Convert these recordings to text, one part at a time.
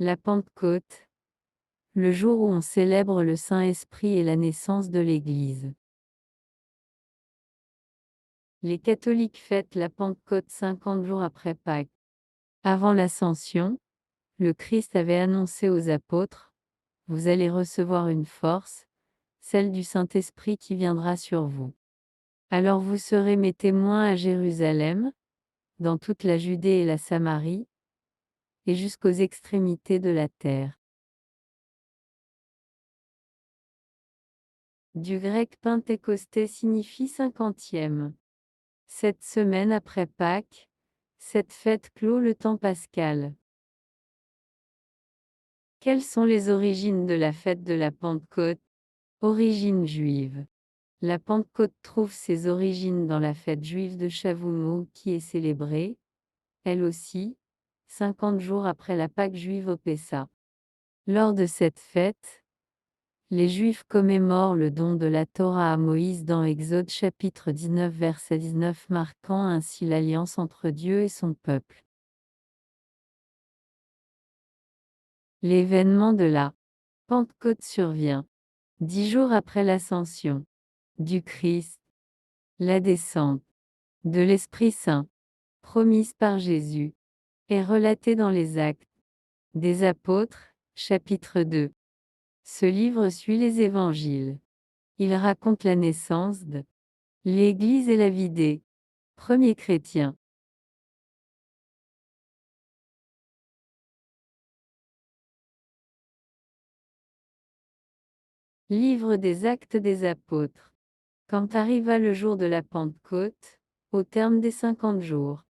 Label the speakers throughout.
Speaker 1: La Pentecôte, le jour où on célèbre le Saint-Esprit et la naissance de l'Église. Les catholiques fêtent la Pentecôte 50 jours après Pâques. Avant l'Ascension, le Christ avait annoncé aux apôtres: « Vous allez recevoir une force, celle du Saint-Esprit qui viendra sur vous. Alors vous serez mes témoins à Jérusalem, dans toute la Judée et la Samarie, et jusqu'aux extrémités de la terre. » Du grec Pentecosté signifie cinquantième. Cette semaine après Pâques, cette fête clôt le temps pascal. Quelles sont les origines de la fête de la Pentecôte? Origines juives. La Pentecôte trouve ses origines dans la fête juive de Shavuot qui est célébrée, elle aussi, 50 jours après la Pâque juive au Pessah. Lors de cette fête, les Juifs commémorent le don de la Torah à Moïse dans Exode chapitre 19 verset 19, marquant ainsi l'alliance entre Dieu et son peuple. L'événement de la Pentecôte survient 10 jours après l'ascension du Christ, la descente de l'Esprit Saint, promise par Jésus, est relatée dans les Actes des Apôtres, chapitre 2. Ce livre suit les évangiles. Il raconte la naissance de l'Église et la vie des premiers chrétiens. Livre des Actes des Apôtres. Quand arriva le jour de la Pentecôte, au terme des 50 jours,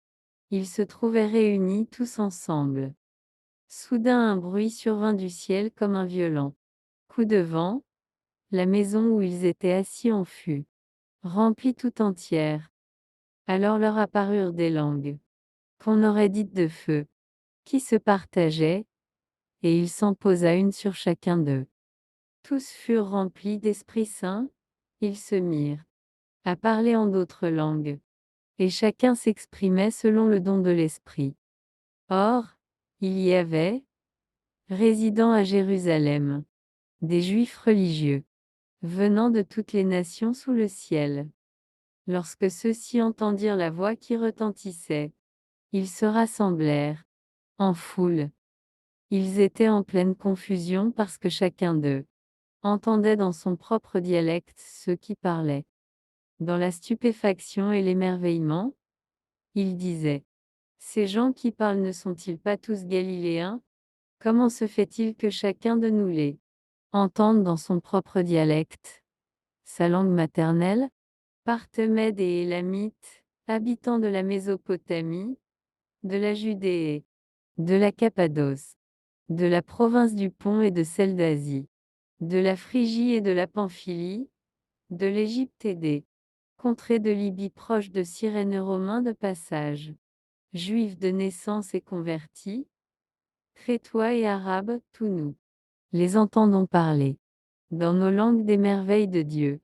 Speaker 1: ils se trouvaient réunis tous ensemble. Soudain un bruit survint du ciel comme un violent coup de vent, la maison où ils étaient assis en fut remplie tout entière. Alors leur apparurent des langues, qu'on aurait dites de feu, qui se partageaient, et il s'en posa une sur chacun d'eux. Tous furent remplis d'Esprit Saint, ils se mirent à parler en d'autres langues, et chacun s'exprimait selon le don de l'Esprit. Or, il y avait, résidant à Jérusalem, des Juifs religieux, venant de toutes les nations sous le ciel. Lorsque ceux-ci entendirent la voix qui retentissait, ils se rassemblèrent, en foule. Ils étaient en pleine confusion parce que chacun d'eux entendait dans son propre dialecte ceux qui parlaient. Dans la stupéfaction et l'émerveillement, ils disaient: « Ces gens qui parlent ne sont-ils pas tous galiléens? Comment se fait-il que chacun de nous les entende dans son propre dialecte, sa langue maternelle? » Parthèmèdes et Élamites, habitants de la Mésopotamie, de la Judée, de la Cappadoce, de la province du Pont et de celle d'Asie, de la Phrygie et de la Pamphylie, de l'Égypte et des contrées de Libye proches de Cyrène, romains de passage, juifs de naissance et convertis, crétois et arabes, tous nous les entendons parler dans nos langues des merveilles de Dieu.